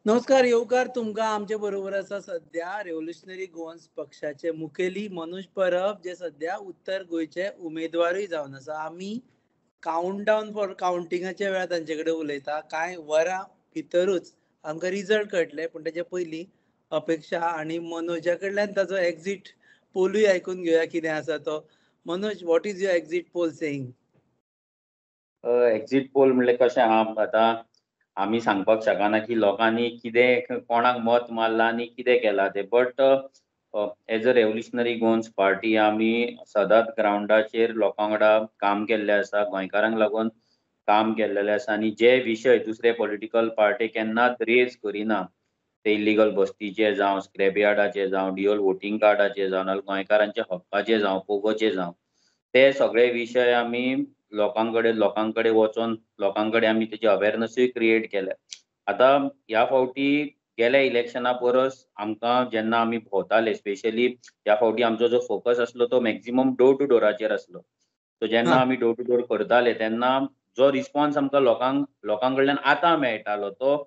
नमस्कार येवकार तुमकां आमचे बरोबर आसा सध्या रेव्होल्युशनरी गोवन्स पक्षाचे मुखेली मनोज परब जे सध्या उत्तर गोंयचे उमेदवारूय जावन आसा. आमी काउंटडावन फॉर काउंटिंगाच्या वेळार तांचे कडेन उलयता. कांय वरां भितरूच आमकां रिजल्ट कळटले, पूण ताचे पयलीं अपेक्षा आनी मनोजा कडल्यान ताचो एक्झीट पोलूय आयकून घेवया कितें आसा तो. Manoj, what is your exit poll saying? Exit poll म्हणल्यार कशें आहा आतां आमी सांगपाक शकना की लोकांनी कितें कोणाक मत मारलां आनी कितें केलां तें. But as a revolutionary Goans party आमी सदांच ग्रावंडाचेर लोकां वांगडा काम केल्लें आसा, गोंयकारांक लागून काम केल्लेलें आसा. आनी जे विशय दुसरे पॉलिटिकल पार्टी केन्नाच रेज करिना, ते इल्लीगल बस्तीचे जावं, स्क्रॅप यार्डाचे जावं, ड्युअल वोटींग कार्डाचे जावं, नाल्यार गोंयकारांच्या हक्काचे जावं, पोगोचे जावं, ते सगळे विशय आमी लोकां कडेन वचोन लोकां कडेन आमी तेची अवेरनसूय क्रिएट केल्या. आतां ह्या फावटी गेल्या इलेक्शना परस आमकां जेन्ना आमी भोंवताले, स्पेशली ह्या फावटी आमचो जो फोकस आसलो तो मॅक्झिमम डोर टू डोराचेर आसलो. सो जेन्ना आमी डोर टू डोर करताले तेन्ना जो रिस्पॉन्स आमकां लोकां कडल्यान आतां मेळटालो तो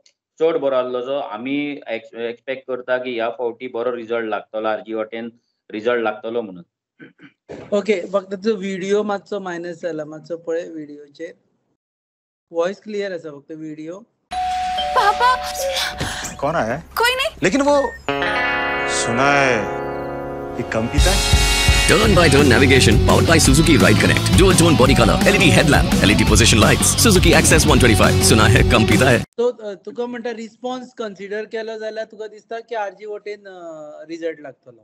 चड बरो आसलो. जो आमी एक्सपेक्ट करता की ह्या फावटी बरो रिजल्ट लागतलो, आरजी वाटेन रिजल्ट लागतलो म्हणून. ओके, फक्त तो व्हिडिओ मातसो मायनस जाला, मातसो पळय व्हिडिओचेर. वॉइस क्लियर आसा, फक्त व्हिडिओ. पापा कौन आया है? कोई नहीं. लेकिन वो सुना है ये कम पीता है. Turn by Turn Navigation powered by Suzuki Ride Connect. Dual tone body color, LED headlamp, LED position lights. Suzuki Access 125. सुना है कम पीता है. तो तुका म्हणटा रिस्पॉन्स कन्सिडर केलो जाल्यार तुका दिसता की आरजी वोटेन रिजल्ट लागतलो?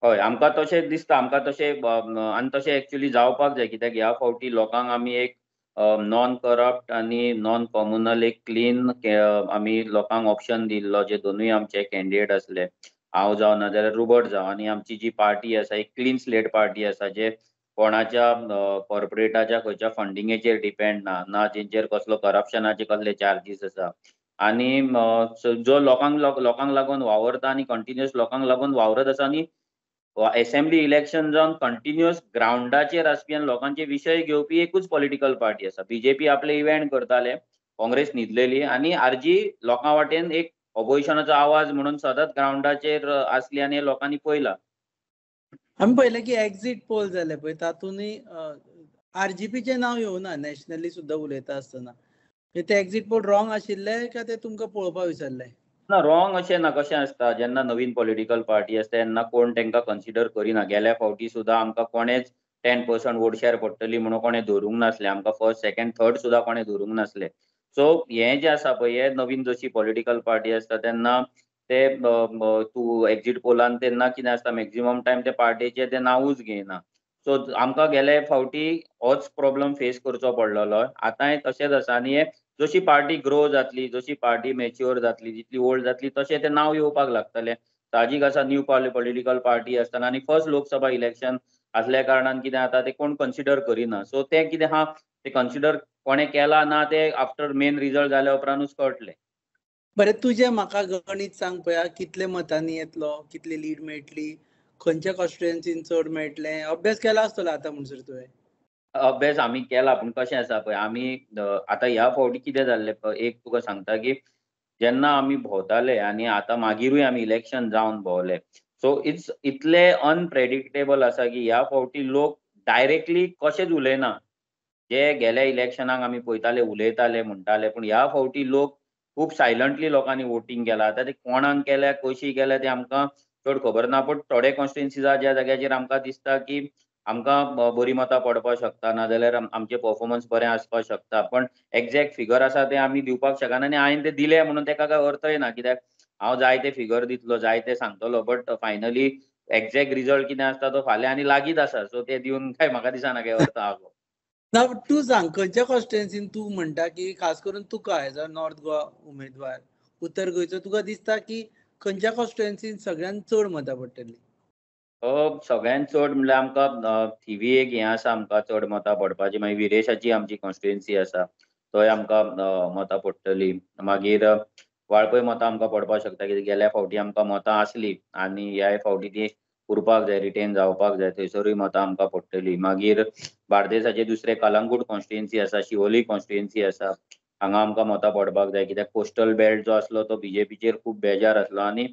हय, आमकां तशें दिसता. आमकां तशें आनी तशें एक्चुअली जावपाक जाय, कित्याक ह्या फावटी लोकांक आमी एक नॉन करप्ट आनी नॉन कॉम्युनल एक क्लीन आमी लोकांक ऑप्शन दिल्लो. जे दोनूय आमचे कॅन्डिडेट आसले, हांव जावं नाजाल्यार रोबर्ट जावं, आनी आमची जी पार्टी आसा एक क्लीन स्लेट पार्टी आसा, जे कोणाच्या कॉर्पोरेटाच्या खंयच्या फंडिंगेचेर डिपेंड ना, जेंचेर कसलो करप्शनाचे कसले चार्जीस आसा. आनी जो लोकांक लागून वावरता आनी कंटिन्युअस लोकांक लागून वावरत आसा. आनी असेंब्ली इलेक्शन जावन कंटिन्युअस ग्राउंडाचेर आसपी आनी लोकांचे विशय घेवपी एकूच पॉलिटिकल पार्टी आसा. बीजेपी आपले इव्हेंट करताले, काँग्रेस न्हिदलेली, आनी आरजी लोकां वाटेन एक ऑपोजिशनाचो आवाज म्हणून सदांच ग्राउंडाचेर आसली आनी लोकांनी पळयला. आमी पळयलें की एक्झीट पोल जाले पळय, तातूंतय आरजीपीचें नांव येवना. नॅशनली सुद्दां उलयता आसतना ते एक्झीट पोल रॉंग आशिल्ले काय ते तुमकां पळोवपाक विसरले? ना, रॉंग अशें ना. कशें आसता, जेन्ना नवीन पॉलिटिकल पार्टी आसता तेन्ना कोण तांकां कन्सिडर करिना. गेल्या फावटी सुद्दां आमकां कोणेच 10% वोट शेअर पडटली म्हणून कोणें धरूंक नासलें. आमकां फर्स्ट, सेकंड, थर्ड सुद्दां कोणें धरूंक नासलें. सो हें जें आसा पळय, हे नवीन जशी पॉलिटिकल पार्टी आसता तेन्ना ते तूं एक्झीट पोलान तेन्ना कितें आसता, मॅक्झिमम टायम ते पार्टीचें तें नांवूच घेयना. सो आमकां गेल्या फावटी होच प्रॉब्लम फेस करचो पडलेलो. आतांय तशेंच आसा. आनी हे जशी पार्टी ग्रो जातली, जशी पार्टी मॅच्युअर जातली, जितली ओल्ड जातली, तशें तें नांव येवपाक लागतलें. साहजीक आसा, न्यू पॉलिटिकल पार्टी आसतना आनी फर्स्ट लोकसभा इलेक्शन असल्या कारणान कितें जाता ते कोण कन्सिडर करिना. सो तें कितें आहा ते कन्सिडर कोणें केला ना ते आफ्टर मेन रिजल्ट जाल्या उपरांतूच कळटलें. बरें, तुजें म्हाका गणीत सांग पळया, कितले मतांनी येतलो, कितली लीड मेळटली, खंयच्या कॉन्स्टिट्युएन्सीन चड मेळटलें? अभ्यास केला आसतलो आतां म्हणसर तुवें. अभ्यास आमी केला, पूण कशें आसा पळय, आमी आतां ह्या फावटी कितें जाल्लें एक तुका सांगता की जेन्ना आमी भोंवताले आनी आतां मागीरूय आमी इलेक्शन जावन भोंवले, सो इतले अनप्रेडिक्टेबल आसा की ह्या फावटी लोक डायरेक्टली कशेंच उलयना. जे गेल्या इलेक्शनाक आमी पळयताले उलयताले म्हणटाले, पूण ह्या फावटी लोक खूब सायलंटली लोकांनी वोटींग केलां. आतां ते कोणाक केल्या, कशी केल्या ते आमकां चड खबर ना. पूण थोडे कॉन्स्टिट्युएन्सीज आहा ज्या जाग्याचेर आमकां दिसता की आमकां बरी मतां पडपाक शकता, नाजाल्यार आमचें परफॉर्मन्स बरें आसपाक शकता. पण एक्झॅक्ट फिगर आसा ते आमी दिवपाक शकना. आनी हांवें ते दिले म्हणून ताका काय अर्थय ना, कित्याक हांव जाय ते फिगर दितलो, जाय ते सांगतलो. बट फायनली एक्झॅक्ट रिजल्ट कितें आसता तो फाल्यां आनी लागींच आसा. सो ते दिवन काय म्हाका दिसना काय अर्थ आहा. ना, तूं सांग, खंयच्या कॉन्स्टिट्युएन्सीन तूं म्हणटा की खास करून तुका एज अ नॉर्थ गोवा उमेदवार, उत्तर गोंयचो, तुका दिसता की खंयच्या कॉन्स्टिट्युएन्सीन सगळ्यांत चड मतां पडटली? सगळ्यांत चड म्हणल्यार आमकां थिवी एक हें आसा आमकां चड मतां पडपाची. मागीर विरेशाची आमची कॉन्स्टिट्युएन्सी आसा, थंय आमकां मतां पडटली. मागीर वाळपय मतां आमकां पडपाक शकता, कित्याक गेल्या फावटी आमकां मतां आसली आनी ह्या फावटी ती उरपाक जाय, रिटेन जावपाक जाय, थंयसरूय मतां आमकां पडटली. मागीर बार्देसाचे दुसरे कलंगूट कॉन्स्टिट्युएन्सी आसा, शिवोली कॉन्स्टिट्युएन्सी आसा, हांगा आमकां मतां पडपाक जाय, कित्याक कोस्टल बेल्ट जो आसलो तो बीजेपीचेर खूब बेजार आसलो आनी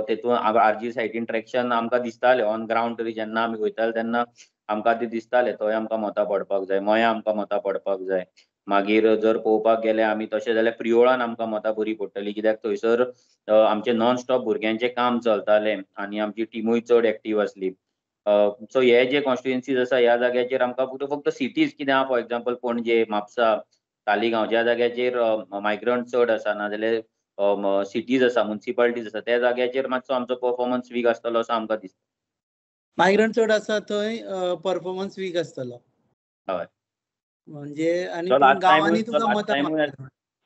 तेतून आरजी सायटीन ट्रॅक्शन आमकां दिसतालें ऑन ग्राउंड तरी जेन्ना आमी वयताले तेन्ना आमकां ते दिसतालें थंय आमकां मतां पडपाक जाय, मया आमकां मतां पडपाक जाय. मागीर जर पळोवपाक गेले आमी तशें जाल्यार प्रियोळान आमकां मतां बरी पडटली, कित्याक थंयसर आमचें नॉन स्टॉप भुरग्यांचें काम चलतालें आनी आमची टिमूय चड एक्टीव आसली. सो हे जे कॉन्स्टिट्युएन्सीज आसा ह्या जाग्याचेर आमकां फक्त सिटीज कितें आहा, फॉर एक्झाम्पल पणजे, म्हापसा, तालिगांव ज्या जाग्याचेर मायग्रंट चड आसा नाजाल्यार सिटीज आसा, म्युनिसिपालिटीज आसा त्या जाग्याचेर मातसो आमचो परफॉर्मन्स वीक आसतलो असो आमकां दिसता. मायग्रंट चड आसा थंय परफॉर्मन्स वीक आसतलो. हय, म्हणजे आनी जो पूण गांवांनी तुका मतां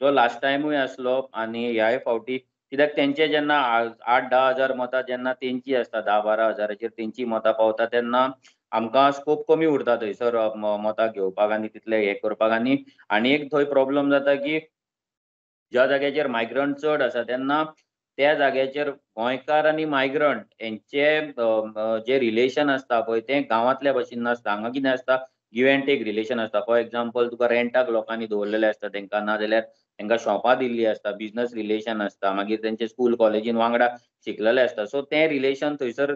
जो लास्ट टायमूय आसलो आनी ह्याय फावटी, कित्याक तेंचे जेन्ना 8-10 हजार मतां जेन्ना तेंची आसता, 10-12 हजाराचेर तेंची मतां पावता तेन्ना आमकां स्कोप कमी उरता थंयसर मतां घेवपाक आनी तितले हे करपाक. आनी एक थंय प्रॉब्लम जाता की ज्या जाग्याचेर मायग्रंट चड आसा तेन्ना त्या जाग्याचेर गोंयकार आनी मायग्रंट हेंचे जे रिलेशन आसता पळय तें गांवांतल्या भशेन नासता. हांगा कितें आसता, गिव एंड टेक रिलेशन आसता. फॉर एक्झाम्पल तुका रेंटाक लोकांनी दवरलेले आसता तेंकां, नाजाल्यार तेंकां शॉपां दिल्लीं आसता, बिजनस रिलेशन आसता, मागीर तेंचे स्कूल कॉलेजीन वांगडा शिकलेले आसता. सो तें रिलेशन थंयसर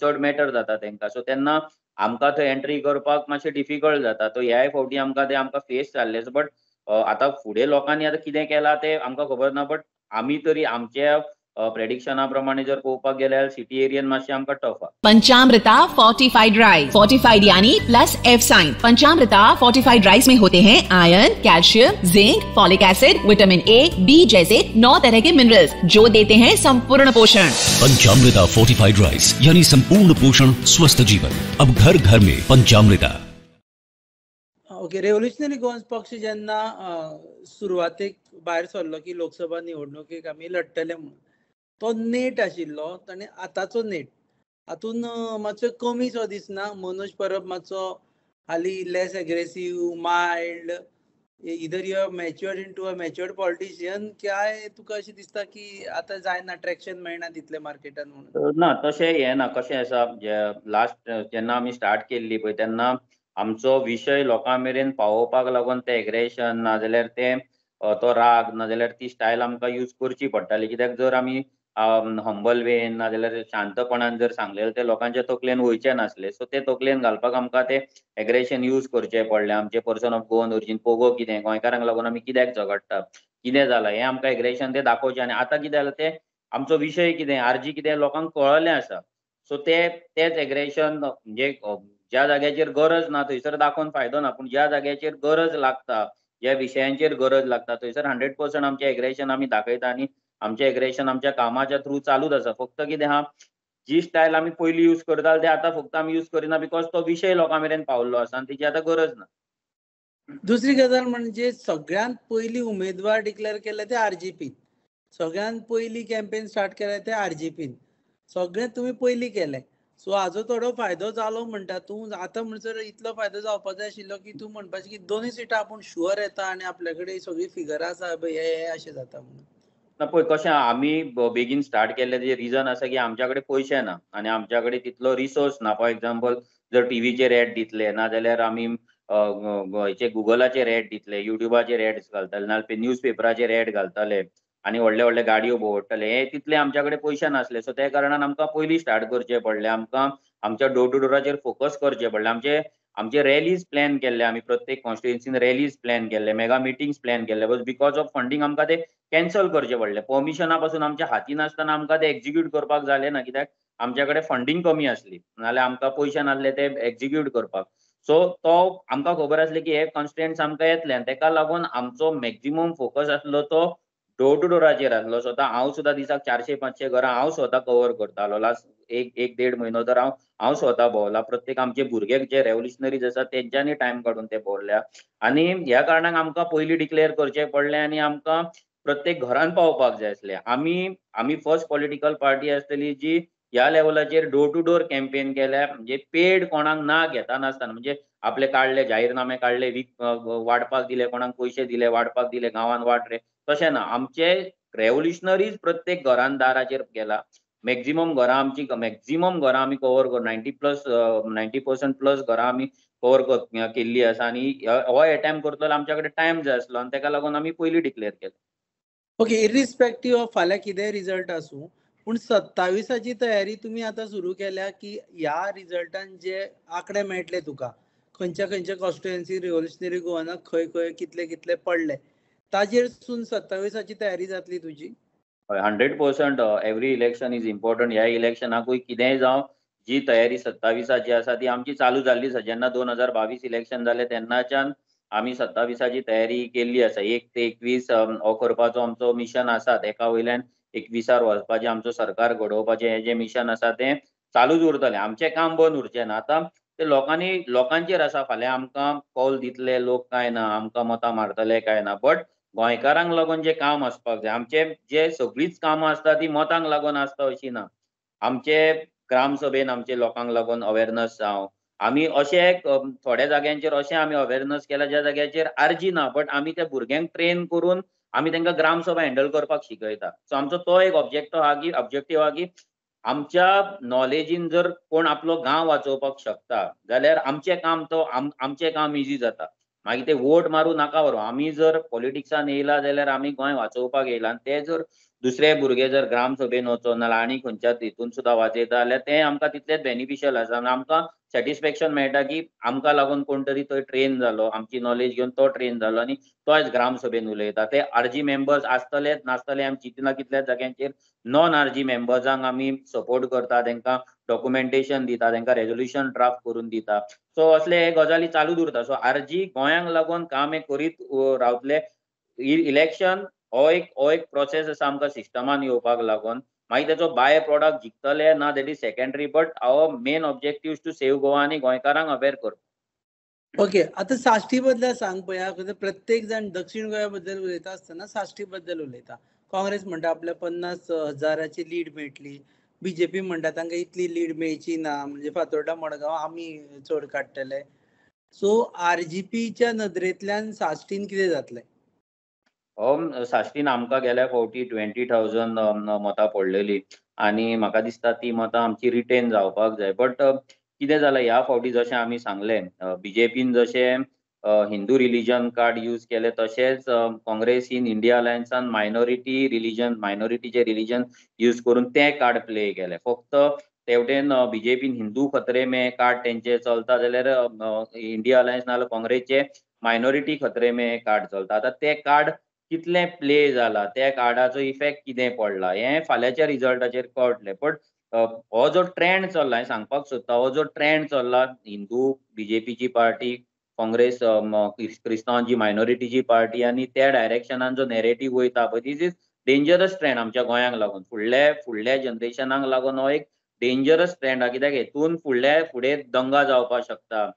चड मॅटर जाता तेंकां. सो तेन्ना आमकां थंय एंट्री करपाक मातशें डिफिकल्ट जाता. तो ह्याय फावटी आमकां फेस जाल्लेच. बट आतां फुडें लोकांनी आतां कितें केलां तें आमकां खबर ना, बट आमी तरी आमच्या प्रेडिक्शना प्रमाणे जर पळोवपाक गेल्यार सिटी एरियन मातशें आमकां टफ आहा. पंचामृता फोर्टिफाइड राइस, फोर्टिफाइड यानी प्लस F साइन। पंचामृता फोर्टिफाइड राइस में होते हैं iron, calcium, zinc, folic acid, vitamin A, B जैसे 9 तरह के मिनरल्स जो देते हैं संपूर्ण पोषण। पंचामृता फोर्टिफाइड राइस यानी संपूर्ण पोषण स्वस्थ जीवन, अब घर घर में पंचामृता। ओके, रेव्होल्युशनरी गोवन्स पक्ष जेन्ना सुरवातेक भायर सरलो की लोकसभा निवडणुकेक आमी लडटले म्हणून, तो नेट आशिल्लो आनी आतांचो नेट हातून मातसो कमी सो दिसना. मनोज परब मातसो हाली लेस एग्रेसिव्ह, मायल्ड, इधर you have matured into a matured politician, काय तुका अशें दिसता की आतां जायना, ट्रॅक्शन मेळना तितले मार्केटान म्हणून? ना, तशें हें ना. कशें आसा, लास्ट जेन्ना आमी स्टार्ट केल्ली पळय तेन्ना आमचो विशय लोकां मेरेन पावोवपाक लागून तें एग्रेशन नाजाल्यार तें तो राग नाजाल्यार ती स्टायल आमकां यूज करची पडटाली. कित्याक जर आमी हंबल वेन नाजाल्यार शांतपणान जर सांगलेलें तें लोकांच्या तकलेन वयचें नासलें. सो तें तकलेन घालपाक आमकां तें एग्रेशन यूज करचें पडलें. आमचें person of Goan origin Pogo कितें, गोंयकारांक लागून आमी कित्याक झगडटा, कितें जालां हें आमकां एग्रेशन तें दाखोवचें. आनी आतां कितें जालां तें आमचो विशय कितें, आरजी कितें लोकांक कळलें आसा. सो तेच एग्रेशन म्हणजे ज्या जाग्याचेर गरज ना थंयसर दाखोवन फायदो ना, पूण ज्या जाग्याचेर गरज लागता, ज्या विशयांचेर गरज लागता थंयसर 100% आमचें एग्रेशन आमी दाखयता आनी आमचें एग्रेशन आमच्या कामाच्या थ्रू चालूच आसा. फक्त कितें आहा, जी स्टायल आमी पयलीं यूज करताले ते आतां फक्त आमी यूज करिना बिकॉज तो विशय लोकां मेरेन पावल्लो आसा आनी तेची आतां गरज ना. दुसरी गजाल म्हणजे सगळ्यात पयलीं उमेदवार डिक्लेअर केले ते आरजीपीन, सगळ्यात पयलीं कॅम्पेन स्टार्ट केले ते आरजीपीन, सगळें तुमी पयलीं केलें. सो हाजो थोडो फायदो जालो म्हणटा तूं. आतां म्हणसर इतलो फायदो जावपाक जाय आशिल्लो की तूं म्हणपाचें की दोनूय सिटां आपूण शुअर येता आनी आपल्या कडेन सगळीं फिगरां आसा हे अशें जाता म्हणून. ना पळय कशें आमी बेगीन स्टार्ट केल्लें तेजें रिजन आसा की आमच्या कडेन पयशे ना आनी आमच्या कडेन तितलो रिसोर्स ना. फॉर एक्झाम्पल जर टीव्हीचेर एड दितले नाजाल्यार आमी हेचे गुगलाचेर एड दितले, युट्यूबाचेर एड्स घालताले नाजाल्यार न्यूज पेपराचेर एड घालताले आनी व्हडले व्हडले गाडयो भोंवडटाले, हे तितले आमच्या कडेन पयशे नासले. सो त्या कारणान आमकां पयलीं स्टार्ट करचें पडलें. आमकां आमच्या डोर टू डोराचेर फोकस करचें पडलें. आमचे रॅलीज प्लॅन केल्ले आमी, प्रत्येक कॉन्स्टिट्युएन्सीन रॅलीज प्लॅन केल्ले, मेगा मिटिंग्स प्लॅन केल्ले. बट बिकॉज ऑफ फंडींग आमकां ते कॅन्सल करचें पडलें. परमिशना पासून आमच्या हातीन आसतना आमकां ते एक्झिक्यूट करपाक जालें ना, कित्याक आमच्या कडेन फंडींग कमी आसली, नाजाल्यार आमकां पयशे नासले ते एक्झिक्यूट करपाक. सो तो आमकां खबर आसलें की हे कॉन्स्टिट्युएंट्स आमकां येतले आनी ताका लागून आमचो मॅक्झिमम फोकस आसलो तो डोर टू डोराचेर आसलो. स्वता हांव सुद्दां दिसाक 400-500 घरां हांव स्वता कवर करतालो. लास्ट 1-1.5 म्हयनो तर हांव स्वता भोंवला. प्रत्येक आमचे भुरगे जे रेव्होल्युशनरीज आसा तेंच्यांनी टायम काडून ते भोंवल्या आनी ह्या कारणाक आमकां पयलीं डिक्लेअर करचें पडलें आनी आमकां प्रत्येक घरान पावपाक जाय आसलें. आमी फर्स्ट पॉलिटिकल पार्टी आसतली जी ह्या लेवलाचेर डोर टू डोर कॅम्पेन केल्या, म्हणजे पेड कोणाक ना घेता नासतना, म्हणजे आपले काडले जाहीरनामे काडले, वाडपाक दिले, कोणाक पयशे दिले वाडपाक दिले, गांवान वाड रे, तशें ना. आमचे रेव्होल्युशनरीज प्रत्येक घरान दाराचेर गेला मॅक्झिमम घरां आमी कव्हर कर 90% प्लस घरां आमी कव्हर केल्ली आसा आनी हो अटेम्प्ट करतलो आमच्या कडेन टायम जाय आसलो आनी ताका लागून आमी पयलीं डिक्लेअर केलें. ओके, इरिस्पेक्टिव्ह ऑफ फाल्यां कितेंय रिजल्ट आसूं, पूण 27ची तयारी तुमी आतां सुरू केल्या की ह्या रिजल्टान जे आंकडे मेळटले तुका खंयच्या खंयच्या कॉन्स्टिट्युएन्सी रिव्होल्युशनरी गोवानाक खंय खंय कितले कितले पडले ताजेरसून 27ची तयारी जातली तुजी? 100% एवरी इलेक्शन इज इम्पॉर्टंट. ह्या इलेक्शनाकूय कितेंय जावं, जी तयारी 27ची आसा ती आमची चालू जाल्ली आसा. जेन्ना 2022 इलेक्शन जालें तेन्नाच्यान आमी 27ची तयारी केल्ली आसा. 1 ते 21 हो करपाचो आमचो मिशन आसा. एका वयल्यान 21 वचपाचें आमचो सरकार घडोवपाचें हें जें मिशन आसा तें चालूच उरतलें. आमचें काम बंद उरचें ना. आतां ते लोकांचेर आसा. फाल्यां आमकां कौल दितले लोक काय ना, आमकां मतां मारतले काय ना, बट गोंयकारांक लागून जें काम आसपाक जाय, आमचे जे सगळींच कामां आसता ती मतांक लागून आसता अशी ना. आमचे ग्रामसभेन आमचे लोकांक लागून अवेरनस जावं, आमी अशे थोड्या जाग्यांचेर अशें आमी अवेरनस केला ज्या जाग्याचेर आरजी ना, बट आमी त्या भुरग्यांक ट्रेन करून आमी तांकां ग्रामसभा हँडल करपाक शिकयता. सो आमचो तो एक ऑब्जेक्टिव्ह आहा की आमच्या नॉलेजीन जर कोण आपलो गांव वाचोवपाक शकता जाल्यार आमचें काम इजी जाता. मागीर ते वोट मारूं नाका व्हरो, आमी जर पॉलिटिक्सान येयला जाल्यार आमी गोंय वाचोवपाक येयला आनी ते जर दुसरे भुरगे जर ग्रामसभेन वचोन नाल्यार आनी खंयच्या हितून सुद्दां वाचयता जाल्यार तें आमकां तितलेंच बेनिफिशियल आसा आनी आमकां सॅटिस्फॅक्शन मेळटा की आमकां लागून कोण तरी थंय ट्रेन जालो, आमची नॉलेज घेवन तो ट्रेन जालो आनी तो आयज ग्रामसभेन उलयता. ते आरजी मेंबर्स आसतलेच नासतले आमी कितल्या कितल्या जाग्यांचेर नॉन आरजी मेंबर्सांक आमी सपोर्ट करता, तांकां डॉक्युमेंटेशन दिता, तांकां रेझोल्युशन ड्राफ्ट करून दिता. सो असले हे गजाली चालूच उरता. सो आरजी गोंयांक लागून काम हे करीत रावतले. इलेक्शन हो एक प्रोसेस आसा आमकां सिस्टमान येवपाक लागून. मागीर तेचो बाय प्रॉडक्ट जिखतले ना that is secondary, but our main objective to save Goa आनी गोंयकारांक अवेअर करप. ओके, आता साश्टी बद्दल सांग पळया. प्रत्येक जण दक्षिण गोंया बद्दल उलयता आसतना साश्टी बद्दल उलयता. काँग्रेस म्हणटा आपल्या 50,000ची लीड मेळटली, बीजेपी म्हणटा तांकां इतली लीड मेळची ना, म्हणजे फातोर्डा मडगांव आमी चड काडटले. सो आरजीपीच्या नदरेंतल्यान साश्टीन कितें जातलें? साश्टीन आमकां गेल्या फावटी 20,000 मतां पडलेली आनी म्हाका दिसता ती मतां आमची रिटेन जावपाक जाय. बट कितें जालां ह्या फावटी जशें आमी सांगलें, बीजेपीन जशें हिंदू रिलीजन कार्ड यूज केले तशेंच काँग्रेसीन इंडिया अलायन्सान मायनॉरिटीचे रिलीजन यूज करून तें कार्ड प्ले केलें. फक्त तेवटेन बीजेपीन हिंदू खतरे में कार्ड तेंचे चलता जाल्यार इंडिया अलायन्स नाल्यार काँग्रेसचे मायनॉरिटी खतरे में कार्ड चलता. आतां तें कार्ड कितलें प्ले जाला, त्या कार्डाचो इफेक्ट कितें पडला हें फाल्यांच्या रिजल्टाचेर कळटलें. बट हो जो ट्रेंड चल्ला, हांवें सांगपाक सोदता, हो जो ट्रेंड चल्ला, हिंदू बीजेपीची पार्टी, काँग्रेस क्रिस्तांवांची मायनॉरिटीची पार्टी आनी त्या डायरेक्शनान जो नॅरेटिव्ह वयता पळय, दीस इज डेंजरस ट्रेंड आमच्या गोंयांक लागून. फुडल्या जनरेशनाक लागून हो एक डेंजरस ट्रेंड आहा. कित्याक हेतून फुडें दंगा जावपाक शकता,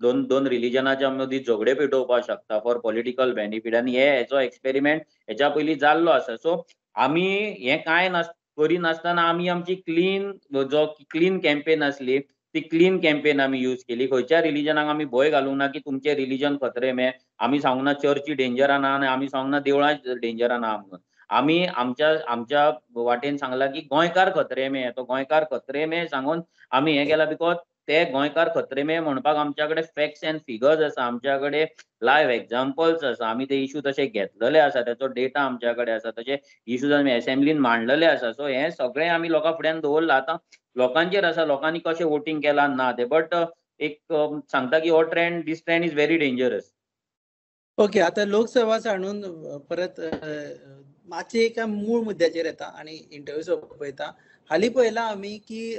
दोन रिलीजनाच्या मदीं झगडे पेटोवपाक शकता फॉर पॉलिटिकल बेनिफीट. आनी हेचो एक्सपेरिमेंट हेच्या पयलीं जाल्लो आसा. सो आमी हें कांय करिनासतना आमी आमची क्लीन कॅम्पेन आसली ती क्लीन कॅम्पेन आमी यूज केली. खंयच्या रिलीजनाक आमी भंय घालूंक ना की तुमचें रिलीजन खतरे में. आमी सांगूंक ना चर्ची डेंजरान आहा आनी आमी सांगूंक ना देवळां डेंजरान आहा म्हणून. आमी आमच्या वाटेन सांगलां की गोंयकार खतरे में, तो गोंयकार खतरे में सांगून आमी हें केलां. बिकॉज ते गोंयकार खतरे में म्हणपाक आमच्या कडेन फॅक्ट्स एंड फिगर्स आसा, आमच्या कडेन लायव्ह एग्जाम्पल्स आसा. आमी ते इशू तशे घेतलेले आसा, तेचो डेटा आमच्या कडेन आसा, तशे इशूज आमी असेंब्लीन मांडलेले आसा. सो हें सगळें आमी लोकां फुड्यान दवरलां. आतां लोकांचेर आसा लोकांनी कशें वोटींग केलां ना तें. बट एक सांगता की हो trend is very dangerous. Okay, आता लोकसभा सांडून परत मातशें एका मूळ मुद्द्याचेर येता आनी इंटरव्यू सोंपयता. हालीं पळयलां आमी की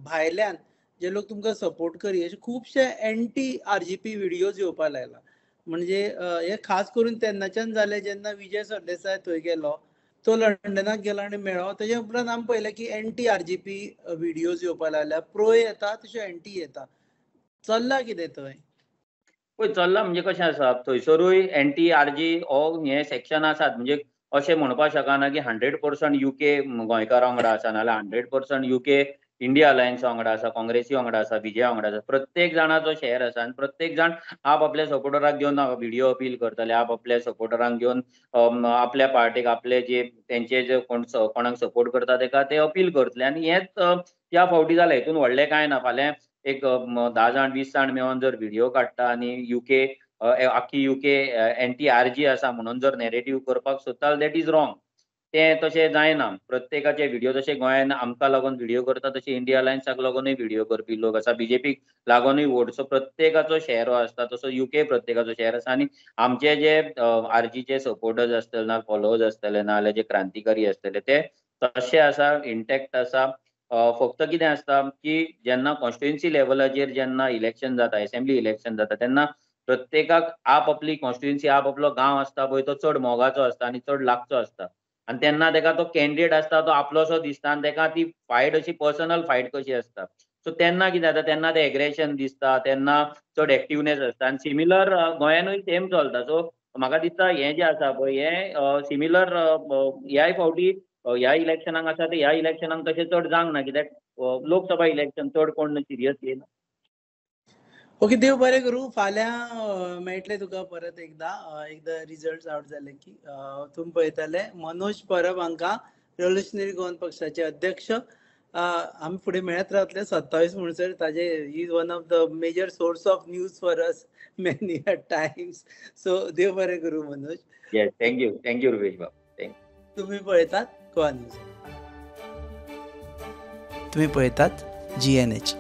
भायल्यान जे लोक तुमकां सपोर्ट करी अशे खुबशे एंटी आरजीपी व्हिडियोज येवपाक लागला. म्हणजे हे खास करून तेन्नाच्यान जालें जेन्ना विजय सरदेसाय थंय गेलो, तो लंडनाक गेलो आनी मेळ्ळो. तेजे उपरांत आमी पळयलें की एंटी आरजीपी व्हिडियोज येवपाक लागल्या. प्रो येता तशे एंटी येता. चल्ला कितें थंय? पळय चल्लां म्हणजे कशें आसा, थंयसरूय एंटी आरजी हो हे सेक्शन आसात. म्हणजे अशें म्हणपाक शकना की 100% युके गोंयकारां वांगडा आसा नाल्यार 100% युके इंडिया अलायन्स वांगडा आसा, काँग्रेसी वांगडा आसा, बीजेपी वांगडा आसा, प्रत्येक जाणाचो शेअर आसा आनी प्रत्येक जाण आपल्या सपोर्टराक घेवन व्हिडिओ अपील करतले, आपल्या सपोर्टरांक घेवन आपल्या पार्टीक आपले जे तेंचे जे कोणाक सपोर्ट करता तेका ते अपील करतले आनी हेच ह्या फावटी जालें. हितून व्हडलें कांय ना. फाल्यां एक 10 जाण 20 जाण मेळोन जर व्हिडिओ काडटा आनी युके आख्खी युके एंटी आरजी आसा म्हणून जर नॅरेटिव्ह करपाक सोदता दॅट इज रॉंग. तें तशें जायना. प्रत्येकाचे व्हिडिओ जशे गोंयान आमकां लागून व्हिडिओ करता तशे इंडिया अलायन्साक लागूनूय व्हिडिओ करपी लोक आसा, बीजेपीक लागूनूय वोट. सो प्रत्येकाचो शेअर हो आसता तसो युके प्रत्येकाचो शेअर आसा आनी आमचे जे आरजीचे सपोर्टर्स आसतले ना फॉलोवर्स आसतले ना जाल्यार जे क्रांतिकारी आसतले ते तशे आसा, इंटॅक्ट आसा. फक्त कितें आसता की जेन्ना कॉन्स्टिट्युएन्सी लेवलाचेर जेन्ना इलेक्शन जाता, असेंब्ली इलेक्शन जाता तेन्ना प्रत्येकाक आपली कॉन्स्टिट्युएन्सी आपलो गांव आसता पळय तो चड मोगाचो आसता आनी चड लागचो आसता आनी तेन्ना तेका तो कॅन्डिडेट आसता तो आपलोसो दिसता आनी तेका ती फायट अशी पर्सनल फायट कशी आसता. सो तेन्ना कितें जाता तेन्ना ते एग्रेशन दिसता, तेन्ना चड एक्टिवनेस आसता आनी सिमिलर गोंयानूय सेम चलता. सो म्हाका दिसता हें जें आसा पळय हें सिमिलर ह्याय फावटी ह्या इलेक्शनाक आसा ते ह्या इलेक्शनाक तशें चड जावंक ना कित्याक लोकसभा इलेक्शन चड कोण सिरियस घेयना. ओके, देव बरें करूं. फाल्यां मेळटले तुका परत एकदा रिजल्ट्स आउट जाले की तुमी पळयतले. मनोज परब हांकां रेव्होल्युशनरी गोवन पक्षाचे अध्यक्ष आमी फुडें मेळत रावतले 27 म्हणसर. ताजे is one of the major source of news for us many times. So देव बरें करूं मनोज. येस, थँक्यू रुपेश बाब. तुम्ही पळयतात गोवा न्यूज. तुम्ही पळयतात GNH.